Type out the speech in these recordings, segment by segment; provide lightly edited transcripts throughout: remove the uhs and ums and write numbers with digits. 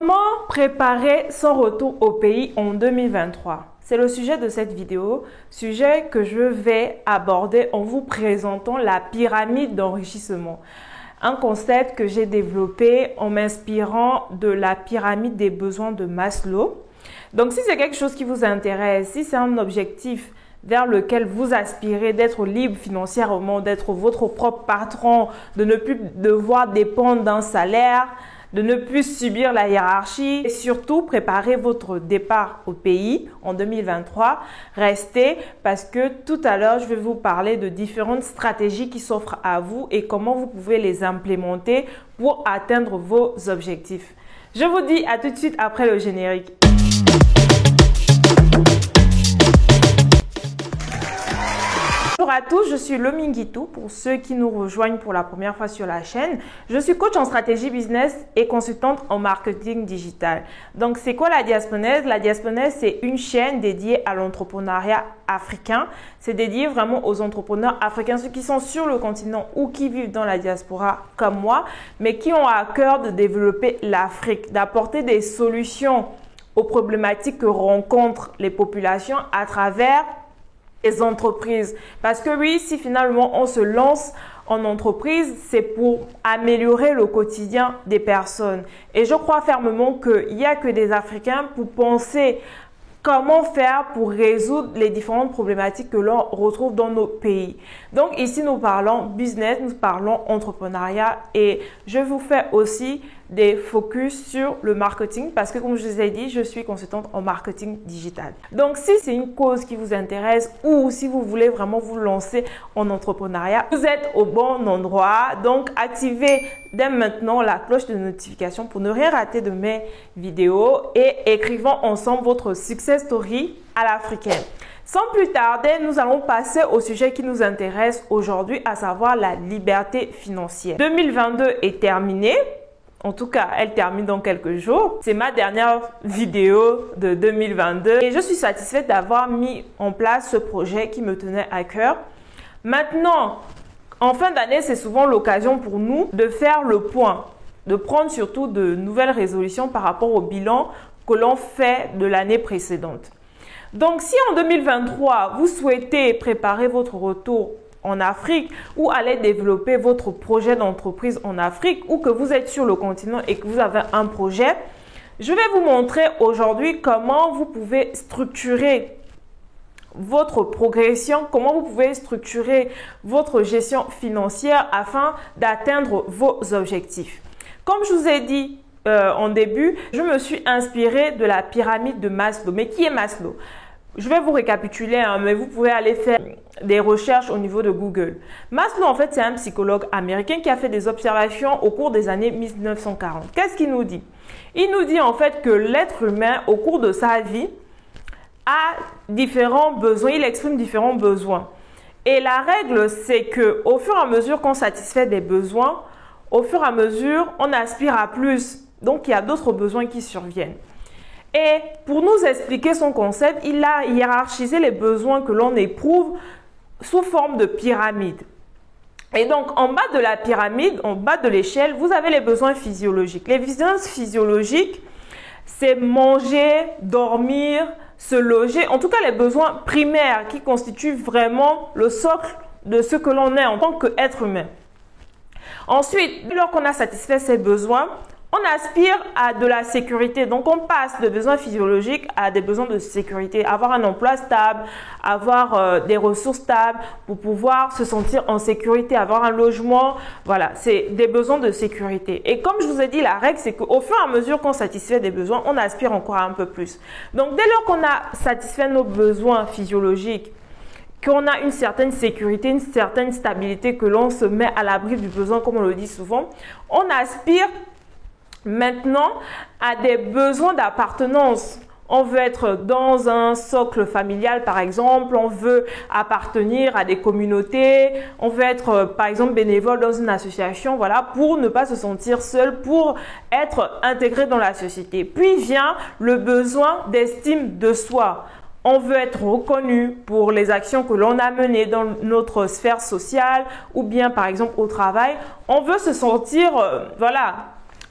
Comment préparer son retour au pays en 2023? C'est le sujet de cette vidéo, sujet que je vais aborder en vous présentant la pyramide d'enrichissement. Un concept que j'ai développé en m'inspirant de la pyramide des besoins de Maslow. Donc si c'est quelque chose qui vous intéresse, si c'est un objectif vers lequel vous aspirez d'être libre financièrement, d'être votre propre patron, de ne plus devoir dépendre d'un salaire, de ne plus subir la hiérarchie et surtout préparer votre départ au pays en 2023. Restez parce que tout à l'heure, je vais vous parler de différentes stratégies qui s'offrent à vous et comment vous pouvez les implémenter pour atteindre vos objectifs. Je vous dis à tout de suite après le générique. Bonjour à tous, je suis Lomi Nguitou pour ceux qui nous rejoignent pour la première fois sur la chaîne. Je suis coach en stratégie business et consultante en marketing digital. Donc, c'est quoi la Diasponaise? La Diasponaise, c'est une chaîne dédiée à l'entrepreneuriat africain. C'est dédié vraiment aux entrepreneurs africains, ceux qui sont sur le continent ou qui vivent dans la diaspora comme moi, mais qui ont à cœur de développer l'Afrique, d'apporter des solutions aux problématiques que rencontrent les populations à travers les entreprises. Parce que oui, si finalement on se lance en entreprise, c'est pour améliorer le quotidien des personnes. Et je crois fermement qu'il n'y a que des Africains pour penser comment faire pour résoudre les différentes problématiques que l'on retrouve dans nos pays. Donc ici, nous parlons business, nous parlons entrepreneuriat et je vous fais aussi des focus sur le marketing parce que comme je vous ai dit, je suis consultante en marketing digital. Donc si c'est une cause qui vous intéresse ou si vous voulez vraiment vous lancer en entrepreneuriat, vous êtes au bon endroit. Donc activez dès maintenant la cloche de notification pour ne rien rater de mes vidéos et écrivons ensemble votre success story à l'africaine. Sans plus tarder, nous allons passer au sujet qui nous intéresse aujourd'hui, à savoir la liberté financière. 2022 est terminée. En tout cas, elle termine dans quelques jours. C'est ma dernière vidéo de 2022 et je suis satisfaite d'avoir mis en place ce projet qui me tenait à cœur. Maintenant, en fin d'année, c'est souvent l'occasion pour nous de faire le point, de prendre surtout de nouvelles résolutions par rapport au bilan que l'on fait de l'année précédente. Donc, si en 2023, vous souhaitez préparer votre retour en Afrique ou aller développer votre projet d'entreprise en Afrique ou que vous êtes sur le continent et que vous avez un projet, je vais vous montrer aujourd'hui comment vous pouvez structurer votre progression, comment vous pouvez structurer votre gestion financière afin d'atteindre vos objectifs. Comme je vous ai dit en début, je me suis inspirée de la pyramide de Maslow. Mais qui est Maslow? Je vais vous récapituler, mais vous pouvez aller faire des recherches au niveau de Google. Maslow, en fait, c'est un psychologue américain qui a fait des observations au cours des années 1940. Qu'est-ce qu'il nous dit? Il nous dit en fait que l'être humain, au cours de sa vie, a différents besoins. Il exprime différents besoins. Et la règle, c'est que au fur et à mesure qu'on satisfait des besoins, au fur et à mesure, on aspire à plus. Donc, il y a d'autres besoins qui surviennent. Et pour nous expliquer son concept, il a hiérarchisé les besoins que l'on éprouve sous forme de pyramide. Et donc, en bas de la pyramide, en bas de l'échelle, vous avez les besoins physiologiques. Les besoins physiologiques, c'est manger, dormir, se loger. En tout cas, les besoins primaires qui constituent vraiment le socle de ce que l'on est en tant qu'être humain. Ensuite, lorsqu'on a satisfait ces besoins, on aspire à de la sécurité. Donc, on passe de besoins physiologiques à des besoins de sécurité. Avoir un emploi stable, avoir des ressources stables pour pouvoir se sentir en sécurité, avoir un logement. Voilà, c'est des besoins de sécurité. Et comme je vous ai dit, la règle, c'est qu'au fur et à mesure qu'on satisfait des besoins, on aspire encore un peu plus. Donc, dès lors qu'on a satisfait nos besoins physiologiques, qu'on a une certaine sécurité, une certaine stabilité, que l'on se met à l'abri du besoin, comme on le dit souvent, on aspire maintenant à des besoins d'appartenance. On veut être dans un socle familial, par exemple. On veut appartenir à des communautés. On veut être, par exemple, bénévole dans une association, voilà, pour ne pas se sentir seul, pour être intégré dans la société. Puis vient le besoin d'estime de soi. On veut être reconnu pour les actions que l'on a menées dans notre sphère sociale ou bien, par exemple, au travail. On veut se sentir, voilà,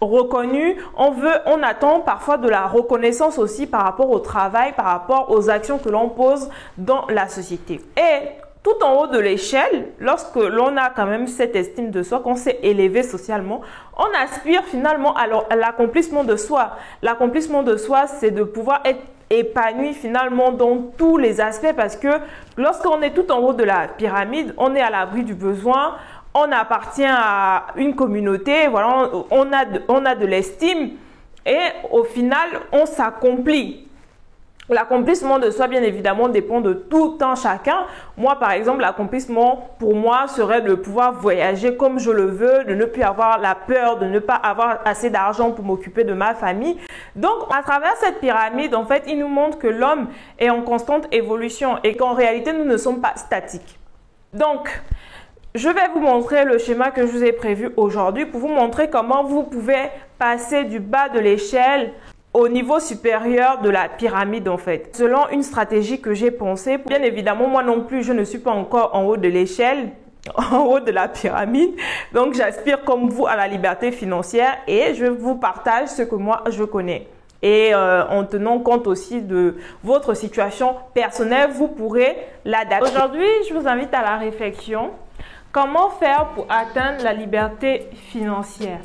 reconnu, on attend parfois de la reconnaissance aussi par rapport au travail, par rapport aux actions que l'on pose dans la société. Et tout en haut de l'échelle, lorsque l'on a quand même cette estime de soi, qu'on s'est élevé socialement, on aspire finalement à l'accomplissement de soi. L'accomplissement de soi, c'est de pouvoir être épanoui finalement dans tous les aspects, parce que lorsqu'on est tout en haut de la pyramide, on est à l'abri du besoin, on appartient à une communauté, voilà, on a de l'estime et au final, on s'accomplit. L'accomplissement de soi, bien évidemment, dépend de tout un chacun. Moi, par exemple, l'accomplissement pour moi serait de pouvoir voyager comme je le veux, de ne plus avoir la peur, de ne pas avoir assez d'argent pour m'occuper de ma famille. Donc, à travers cette pyramide, en fait, il nous montre que l'homme est en constante évolution et qu'en réalité, nous ne sommes pas statiques. Donc, je vais vous montrer le schéma que je vous ai prévu aujourd'hui pour vous montrer comment vous pouvez passer du bas de l'échelle au niveau supérieur de la pyramide en fait. Selon une stratégie que j'ai pensée, bien évidemment, moi non plus, je ne suis pas encore en haut de l'échelle, en haut de la pyramide. Donc, j'aspire comme vous à la liberté financière et je vous partage ce que moi, je connais. Et en tenant compte aussi de votre situation personnelle, vous pourrez l'adapter. Aujourd'hui, je vous invite à la réflexion. Comment faire pour atteindre la liberté financière?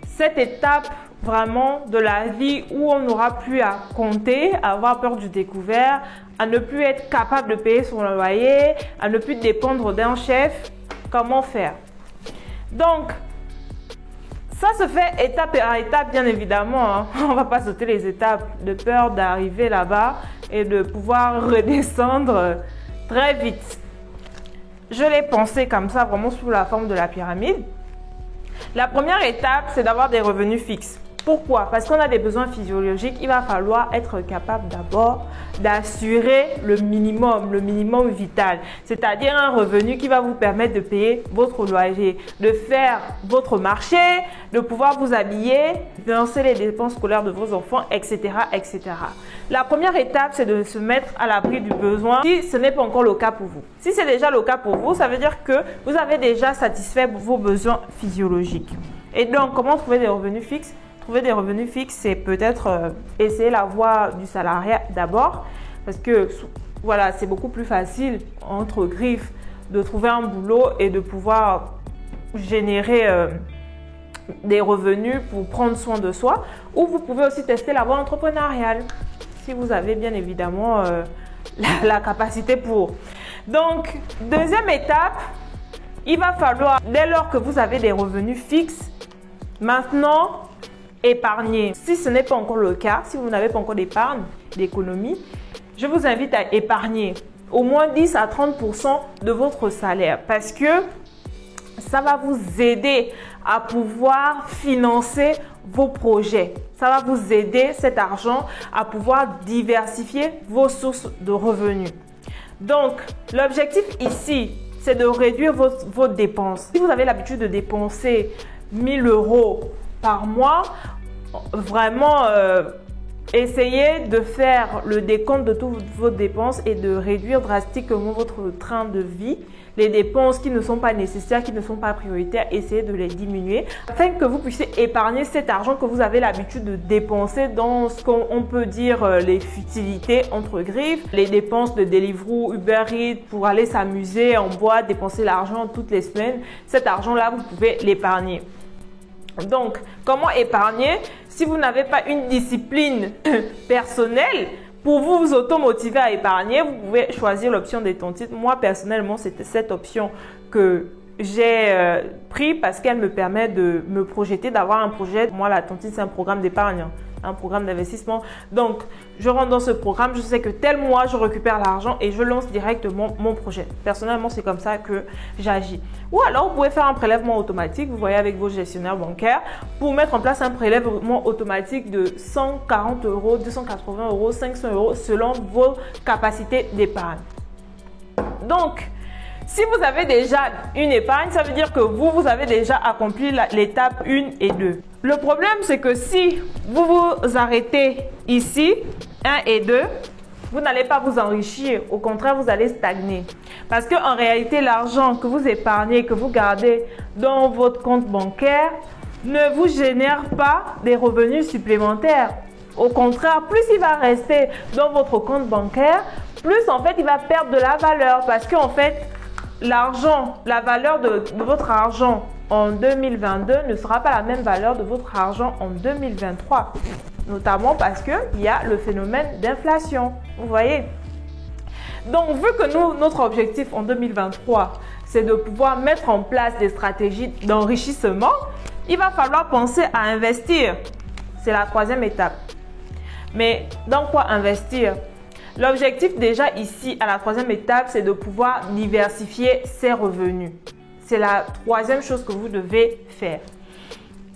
Cette étape vraiment de la vie où on n'aura plus à compter, à avoir peur du découvert, à ne plus être capable de payer son loyer, à ne plus dépendre d'un chef. Comment faire? Donc, ça se fait étape par étape, bien évidemment. Hein. On ne va pas sauter les étapes de peur d'arriver là-bas et de pouvoir redescendre très vite. Je l'ai pensé comme ça, vraiment sous la forme de la pyramide. La première étape, c'est d'avoir des revenus fixes. Pourquoi? Parce qu'on a des besoins physiologiques. Il va falloir être capable d'abord d'assurer le minimum vital. C'est-à-dire un revenu qui va vous permettre de payer votre loyer, de faire votre marché, de pouvoir vous habiller, financer les dépenses scolaires de vos enfants, etc., etc. La première étape, c'est de se mettre à l'abri du besoin si ce n'est pas encore le cas pour vous. Si c'est déjà le cas pour vous, ça veut dire que vous avez déjà satisfait vos besoins physiologiques. Et donc, comment trouver des revenus fixes? Trouver des revenus fixes, c'est peut-être essayer la voie du salariat d'abord, parce que voilà, c'est beaucoup plus facile entre griffes de trouver un boulot et de pouvoir générer des revenus pour prendre soin de soi. Ou vous pouvez aussi tester la voie entrepreneuriale si vous avez bien évidemment la capacité pour. Donc, deuxième étape, il va falloir, dès lors que vous avez des revenus fixes, maintenant épargner. Si ce n'est pas encore le cas, si vous n'avez pas encore d'épargne, d'économie, je vous invite à épargner au moins 10 à 30% de votre salaire parce que ça va vous aider à pouvoir financer vos projets. Ça va vous aider, cet argent, à pouvoir diversifier vos sources de revenus. Donc, l'objectif ici, c'est de réduire vos dépenses. Si vous avez l'habitude de dépenser 1000 € par mois, vraiment essayez de faire le décompte de toutes vos dépenses et de réduire drastiquement votre train de vie. Les dépenses qui ne sont pas nécessaires, qui ne sont pas prioritaires, essayez de les diminuer afin que vous puissiez épargner cet argent que vous avez l'habitude de dépenser dans ce qu'on peut dire les futilités entre griffes, les dépenses de Deliveroo, Uber Eats pour aller s'amuser en boîte, dépenser l'argent toutes les semaines. Cet argent-là, vous pouvez l'épargner. Donc, comment épargner? Si vous n'avez pas une discipline personnelle, pour vous automotiver à épargner, vous pouvez choisir l'option des tontines. Moi, personnellement, c'était cette option que j'ai pris parce qu'elle me permet de me projeter, d'avoir un projet. Moi, la tontine, c'est un programme d'épargne, un programme d'investissement. Donc, je rentre dans ce programme, je sais que tel mois, je récupère l'argent et je lance directement mon projet. Personnellement, c'est comme ça que j'agis. Ou alors, vous pouvez faire un prélèvement automatique, vous voyez, avec vos gestionnaires bancaires, pour mettre en place un prélèvement automatique de 140 €, 280 €, 500 € selon vos capacités d'épargne. Donc, si vous avez déjà une épargne, ça veut dire que vous avez déjà accompli l'étape 1 et 2. Le problème, c'est que si vous vous arrêtez ici, 1 et 2, vous n'allez pas vous enrichir. Au contraire, vous allez stagner. Parce qu'en réalité, l'argent que vous épargnez, que vous gardez dans votre compte bancaire, ne vous génère pas des revenus supplémentaires. Au contraire, plus il va rester dans votre compte bancaire, plus en fait il va perdre de la valeur parce qu'en fait l'argent, la valeur de votre argent en 2022 ne sera pas la même valeur de votre argent en 2023, notamment parce qu'il y a le phénomène d'inflation, vous voyez. Donc, vu que notre objectif en 2023, c'est de pouvoir mettre en place des stratégies d'enrichissement, il va falloir penser à investir. C'est la troisième étape. Mais dans quoi investir? L'objectif déjà ici, à la troisième étape, c'est de pouvoir diversifier ses revenus. C'est la troisième chose que vous devez faire.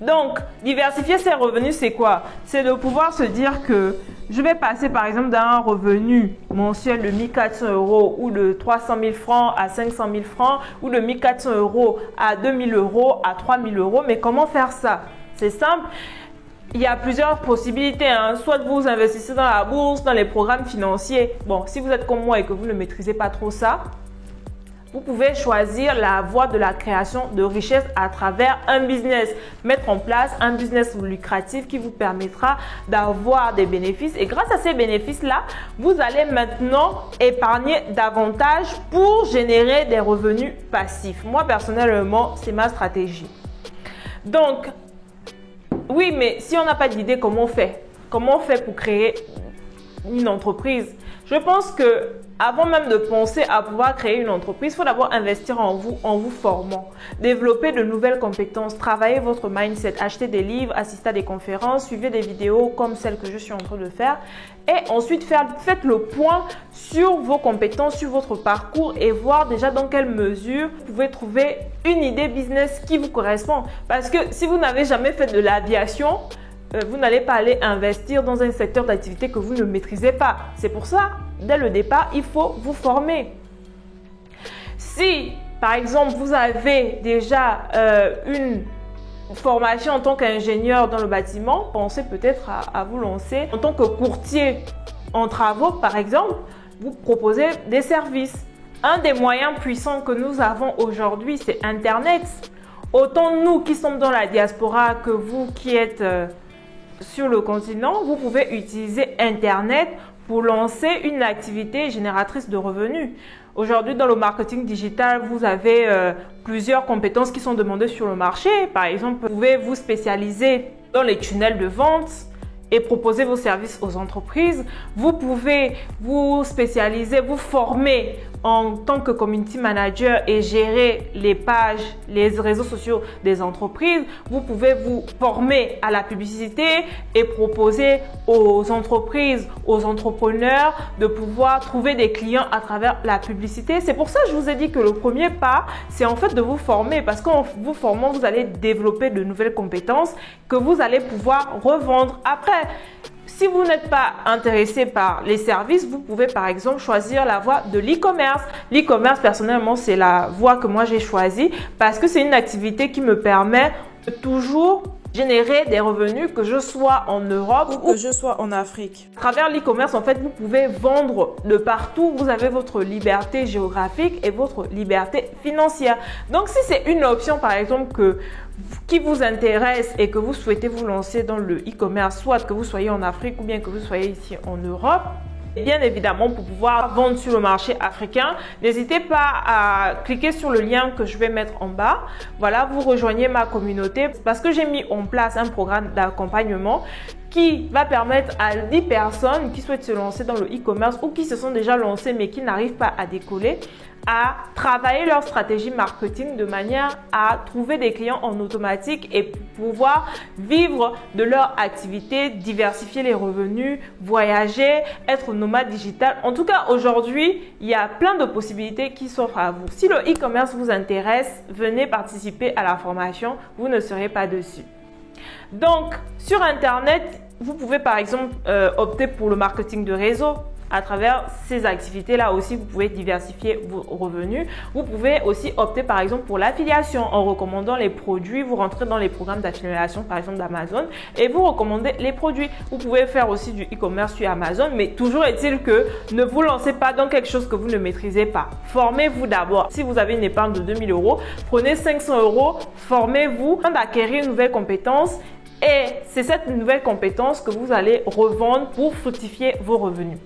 Donc, diversifier ses revenus, c'est quoi? C'est de pouvoir se dire que je vais passer par exemple d'un revenu mensuel de 1 400 € ou de 300 000 francs à 500 000 francs ou de 1 400 € à 2 000 € à 3 000 €. Mais comment faire ça? C'est simple. Il y a plusieurs possibilités. Soit vous investissez dans la bourse, dans les programmes financiers. Bon, si vous êtes comme moi et que vous ne maîtrisez pas trop ça, vous pouvez choisir la voie de la création de richesse à travers un business. Mettre en place un business lucratif qui vous permettra d'avoir des bénéfices. Et grâce à ces bénéfices-là, vous allez maintenant épargner davantage pour générer des revenus passifs. Moi, personnellement, c'est ma stratégie. Donc, oui, mais si on n'a pas d'idée, comment on fait? Comment on fait pour créer une entreprise? Je pense que avant même de penser à pouvoir créer une entreprise, il faut d'abord investir en vous formant, développer de nouvelles compétences, travailler votre mindset, acheter des livres, assister à des conférences, suivre des vidéos comme celle que je suis en train de faire et ensuite faites le point sur vos compétences, sur votre parcours et voir déjà dans quelle mesure vous pouvez trouver une idée business qui vous correspond. Parce que si vous n'avez jamais fait de l'aviation, vous n'allez pas aller investir dans un secteur d'activité que vous ne maîtrisez pas. C'est pour ça, dès le départ, il faut vous former. Si, par exemple, vous avez déjà une formation en tant qu'ingénieur dans le bâtiment, pensez peut-être à vous lancer en tant que courtier en travaux, par exemple, vous proposez des services. Un des moyens puissants que nous avons aujourd'hui, c'est Internet. Autant nous qui sommes dans la diaspora que vous qui êtes sur le continent, vous pouvez utiliser Internet pour lancer une activité génératrice de revenus. Aujourd'hui, dans le marketing digital, vous avez plusieurs compétences qui sont demandées sur le marché. Par exemple, vous pouvez vous spécialiser dans les tunnels de vente et proposer vos services aux entreprises. Vous pouvez vous spécialiser, vous former en tant que community manager et gérer les pages, les réseaux sociaux des entreprises. Vous pouvez vous former à la publicité et proposer aux entreprises, aux entrepreneurs de pouvoir trouver des clients à travers la publicité. C'est pour ça que je vous ai dit que le premier pas, c'est en fait de vous former parce qu'en vous formant, vous allez développer de nouvelles compétences que vous allez pouvoir revendre après. Si vous n'êtes pas intéressé par les services, vous pouvez par exemple choisir la voie de l'e-commerce. L'e-commerce, personnellement, c'est la voie que moi j'ai choisie parce que c'est une activité qui me permet de toujours générer des revenus, que je sois en Europe ou que je sois en Afrique. À travers l'e-commerce, en fait, vous pouvez vendre de partout. Vous avez votre liberté géographique et votre liberté financière. Donc, si c'est une option, par exemple, qui vous intéresse et que vous souhaitez vous lancer dans le e-commerce, soit que vous soyez en Afrique ou bien que vous soyez ici en Europe, et bien évidemment, pour pouvoir vendre sur le marché africain, n'hésitez pas à cliquer sur le lien que je vais mettre en bas. Voilà, vous rejoignez ma communauté parce que j'ai mis en place un programme d'accompagnement qui va permettre à 10 personnes qui souhaitent se lancer dans le e-commerce ou qui se sont déjà lancées mais qui n'arrivent pas à décoller, à travailler leur stratégie marketing de manière à trouver des clients en automatique et pouvoir vivre de leur activité, diversifier les revenus, voyager, être nomade digital. En tout cas, aujourd'hui, il y a plein de possibilités qui s'offrent à vous. Si le e-commerce vous intéresse, venez participer à la formation, vous ne serez pas dessus. Donc, sur Internet, vous pouvez par exemple opter pour le marketing de réseau. à travers ces activités-là aussi, vous pouvez diversifier vos revenus. Vous pouvez aussi opter par exemple pour l'affiliation en recommandant les produits. Vous rentrez dans les programmes d'affiliation par exemple d'Amazon et vous recommandez les produits. Vous pouvez faire aussi du e-commerce sur Amazon, mais toujours est-il que ne vous lancez pas dans quelque chose que vous ne maîtrisez pas. Formez-vous d'abord. Si vous avez une épargne de 2000 €, prenez 500 €, formez-vous afin d'acquérir une nouvelle compétence et c'est cette nouvelle compétence que vous allez revendre pour fructifier vos revenus.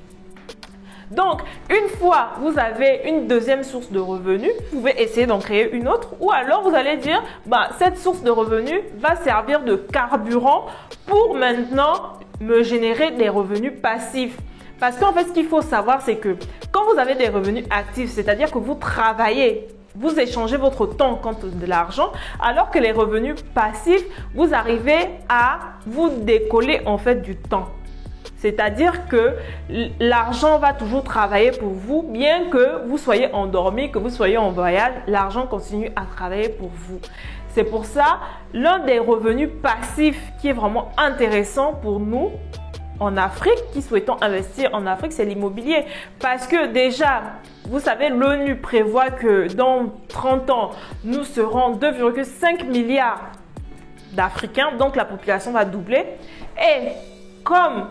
Donc, une fois vous avez une deuxième source de revenus, vous pouvez essayer d'en créer une autre ou alors vous allez dire, cette source de revenus va servir de carburant pour maintenant me générer des revenus passifs. Parce qu'en fait, ce qu'il faut savoir, c'est que quand vous avez des revenus actifs, c'est-à-dire que vous travaillez, vous échangez votre temps contre de l'argent, alors que les revenus passifs, vous arrivez à vous décoller en fait du temps. C'est-à-dire que l'argent va toujours travailler pour vous, bien que vous soyez endormi, que vous soyez en voyage, l'argent continue à travailler pour vous. C'est pour ça, l'un des revenus passifs qui est vraiment intéressant pour nous en Afrique, qui souhaitons investir en Afrique, c'est l'immobilier. Parce que déjà, vous savez, l'ONU prévoit que dans 30 ans, nous serons 2,5 milliards d'Africains, donc la population va doubler. Et comme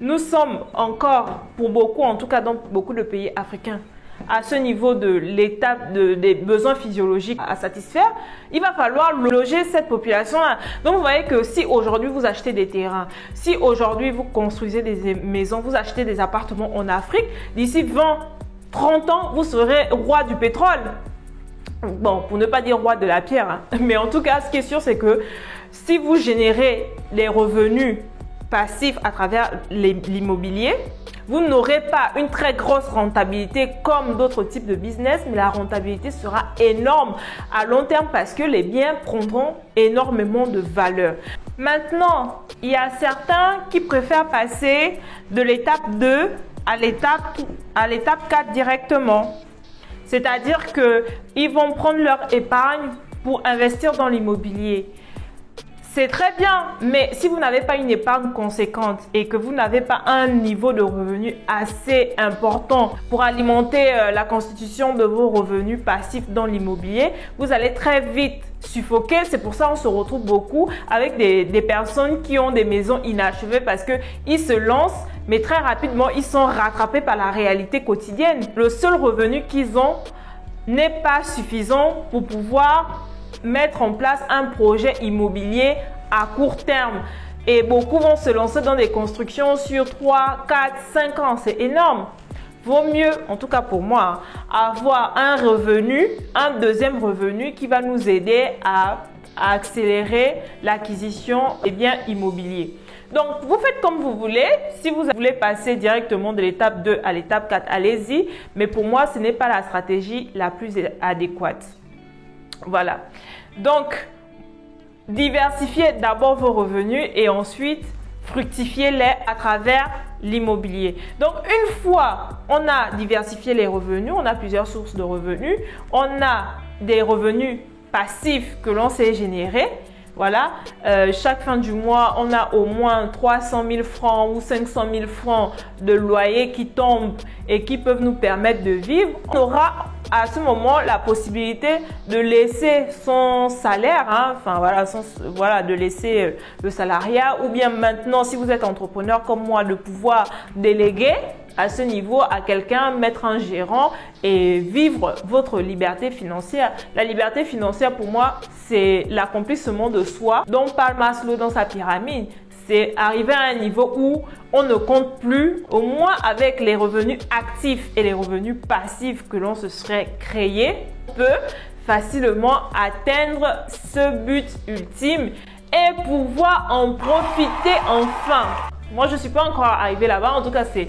nous sommes encore, pour beaucoup, en tout cas dans beaucoup de pays africains, à ce niveau de l'étape des besoins physiologiques à satisfaire, il va falloir loger cette population-là. Donc, vous voyez que si aujourd'hui vous achetez des terrains, si aujourd'hui vous construisez des maisons, vous achetez des appartements en Afrique, d'ici 20, 30 ans, vous serez roi du pétrole. Bon, pour ne pas dire roi de la pierre, hein. Mais en tout cas, ce qui est sûr, c'est que si vous générez les revenus passifs à travers l'immobilier, vous n'aurez pas une très grosse rentabilité comme d'autres types de business, mais la rentabilité sera énorme à long terme parce que les biens prendront énormément de valeur. Maintenant, il y a certains qui préfèrent passer de l'étape 2 à l'étape 4 directement. C'est-à-dire qu'ils vont prendre leur épargne pour investir dans l'immobilier. C'est très bien, mais si vous n'avez pas une épargne conséquente et que vous n'avez pas un niveau de revenu assez important pour alimenter la constitution de vos revenus passifs dans l'immobilier, vous allez très vite suffoquer. C'est pour ça qu'on se retrouve beaucoup avec des personnes qui ont des maisons inachevées parce qu'ils se lancent, mais très rapidement, ils sont rattrapés par la réalité quotidienne. Le seul revenu qu'ils ont n'est pas suffisant pour pouvoir mettre en place un projet immobilier à court terme. Et beaucoup vont se lancer dans des constructions sur 3, 4, 5 ans. C'est énorme. Vaut mieux, en tout cas pour moi, avoir un revenu, un deuxième revenu qui va nous aider à accélérer l'acquisition des biens immobiliers. Donc, vous faites comme vous voulez. Si vous voulez passer directement de l'étape 2 à l'étape 4, allez-y. Mais pour moi, ce n'est pas la stratégie la plus adéquate. Voilà. Donc, diversifiez d'abord vos revenus et ensuite fructifiez-les à travers l'immobilier. Donc, une fois on a diversifié les revenus, on a plusieurs sources de revenus, on a des revenus passifs que l'on sait générer. Voilà, chaque fin du mois, on a au moins 300 000 francs ou 500 000 francs de loyer qui tombent et qui peuvent nous permettre de vivre. On aura à ce moment la possibilité de laisser son salaire, hein, enfin voilà, de laisser le salariat, ou bien maintenant, si vous êtes entrepreneur comme moi, de pouvoir déléguer à ce niveau à quelqu'un, mettre un gérant et vivre votre liberté financière. La liberté financière, pour moi, c'est l'accomplissement de soi dont parle Maslow dans sa pyramide. C'est arriver à un niveau où on ne compte plus, au moins avec les revenus actifs et les revenus passifs que l'on se serait créé, on peut facilement atteindre ce but ultime et pouvoir en profiter enfin. Moi, je ne suis pas encore arrivée là-bas, en tout cas, c'est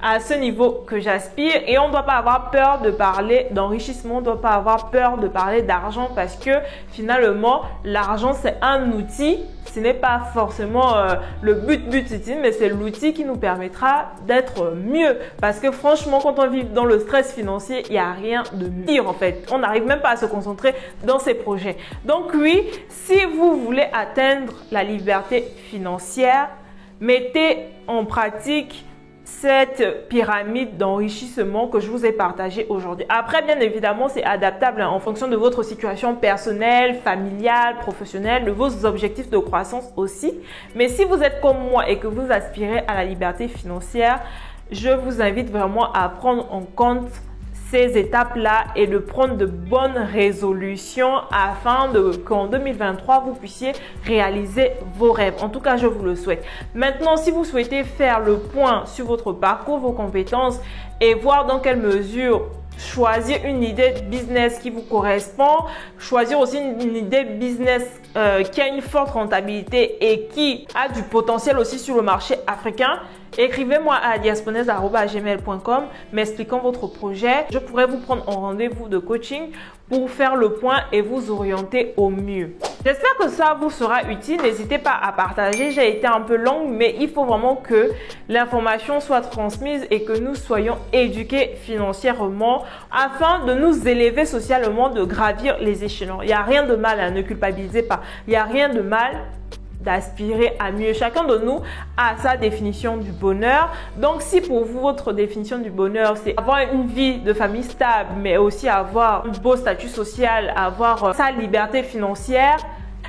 à ce niveau que j'aspire et on ne doit pas avoir peur de parler d'enrichissement, on ne doit pas avoir peur de parler d'argent parce que finalement, l'argent, c'est un outil. Ce n'est pas forcément le but ultime, mais c'est l'outil qui nous permettra d'être mieux. Parce que franchement, quand on vit dans le stress financier, il n'y a rien de pire en fait. On n'arrive même pas à se concentrer dans ses projets. Donc oui, si vous voulez atteindre la liberté financière, mettez en pratique cette pyramide d'enrichissement que je vous ai partagée aujourd'hui. Après, bien évidemment, c'est adaptable en fonction de votre situation personnelle, familiale, professionnelle, de vos objectifs de croissance aussi. Mais si vous êtes comme moi et que vous aspirez à la liberté financière, je vous invite vraiment à prendre en compte ces étapes-là et de prendre de bonnes résolutions afin qu'en 2023, vous puissiez réaliser vos rêves. En tout cas, je vous le souhaite. Maintenant, si vous souhaitez faire le point sur votre parcours, vos compétences et voir dans quelle mesure choisir une idée de business qui vous correspond, choisir aussi une idée de business qui a une forte rentabilité et qui a du potentiel aussi sur le marché africain, écrivez-moi à diaspones@gmail.com m'expliquant votre projet. Je pourrais vous prendre en rendez-vous de coaching pour faire le point et vous orienter au mieux. J'espère que ça vous sera utile. N'hésitez pas à partager. J'ai été un peu longue, mais il faut vraiment que l'information soit transmise et que nous soyons éduqués financièrement afin de nous élever socialement, de gravir les échelons. Il n'y a rien de mal, ne culpabilisez pas. Il n'y a rien de mal d'aspirer à mieux. Chacun de nous a sa définition du bonheur. Donc, si pour vous, votre définition du bonheur, c'est avoir une vie de famille stable, mais aussi avoir un beau statut social, avoir sa liberté financière,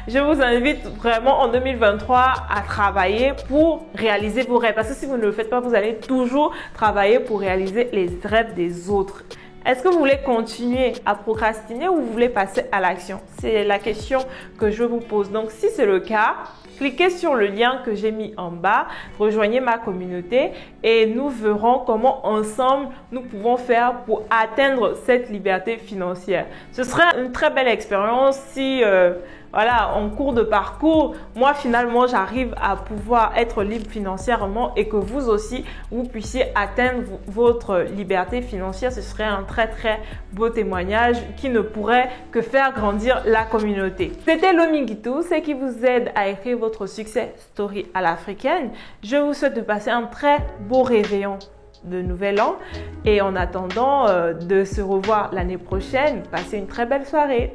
je vous invite vraiment en 2023 à travailler pour réaliser vos rêves. Parce que si vous ne le faites pas, vous allez toujours travailler pour réaliser les rêves des autres. Est-ce que vous voulez continuer à procrastiner ou vous voulez passer à l'action? C'est la question que je vous pose. Donc, si c'est le cas, cliquez sur le lien que j'ai mis en bas, rejoignez ma communauté et nous verrons comment ensemble nous pouvons faire pour atteindre cette liberté financière. Ce serait une très belle expérience si voilà, en cours de parcours, moi finalement j'arrive à pouvoir être libre financièrement et que vous aussi, vous puissiez atteindre votre liberté financière. Ce serait un très beau témoignage qui ne pourrait que faire grandir la communauté. C'était Lominguitou, c'est qui vous aide à écrire votre success story à l'africaine. Je vous souhaite de passer un très beau réveillon de nouvel an et en attendant de se revoir l'année prochaine, passez une très belle soirée.